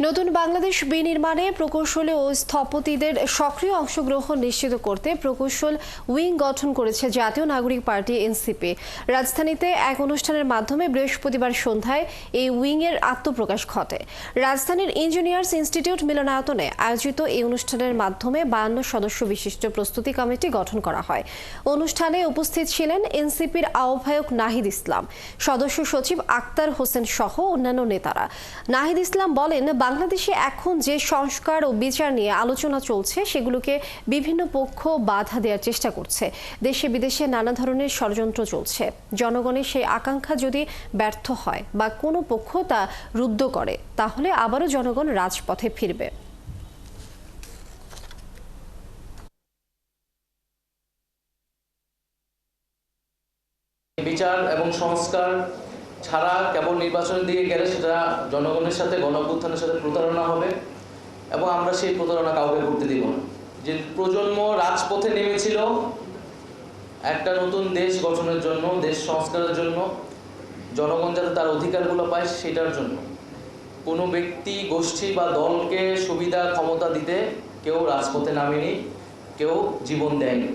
নতুন বাংলাদেশ বিনির্মাণে প্রকৌশলী ও স্থপতিদের সক্রিয় অংশগ্রহণ নিশ্চিত করতে প্রকৌশল উইং গঠন করেছে জাতীয় নাগরিক পার্টি এনসিপি। রাজধানীতে এক অনুষ্ঠানের মাধ্যমে বৃহস্পতিবার সন্ধ্যায় এই উইংয়ের আত্মপ্রকাশ ঘটে। রাজধানীর ইঞ্জিনিয়ার্স ইনস্টিটিউট মিলনায়তনে আয়োজিত এই অনুষ্ঠানের মাধ্যমে 52 সদস্য বিশিষ্ট প্রস্তুতি কমিটি গঠন করা হয়। অনুষ্ঠানে উপস্থিত ছিলেন এনসিপির আহ্বায়ক নাহিদ ইসলাম, সদস্য সচিব আক্তার হোসেন সহ অন্যান্য নেতারা। নাহিদ ইসলাম বলেন, বাংলাদেশে এখন যে সংস্কার ও বিচার নিয়ে আলোচনা চলছে সেগুলোকে বিভিন্ন পক্ষ বাধা দেওয়ার চেষ্টা করছে। দেশে বিদেশে নানা ধরনের ষড়যন্ত্র চলছে। জনগণের সেই আকাঙ্ক্ষা যদি ব্যর্থ হয় বা কোনো পক্ষ তা রুদ্ধ করে, তাহলে আবারও জনগণ রাজপথে ফিরবে। বিচার এবং সংস্কার ছাড়া কেবল নির্বাচনের দিকে গেলে সেটা জনগণের সাথে গণঅভ্যুত্থানের সাথে প্রতারণা হবে এবং আমরা সেই প্রতারণা কাউকে করতে দিব না। যে প্রজন্ম রাজপথে নেমেছিল একটা নতুন দেশ গঠনের জন্য, দেশ সংস্কারের জন্য, জনগণ যাতে তার অধিকারগুলো পায় সেটার জন্য। কোনো ব্যক্তি, গোষ্ঠী বা দলকে সুবিধা ক্ষমতা দিতে কেউ রাজপথে নামেনি, কেউ জীবন দেয়নি।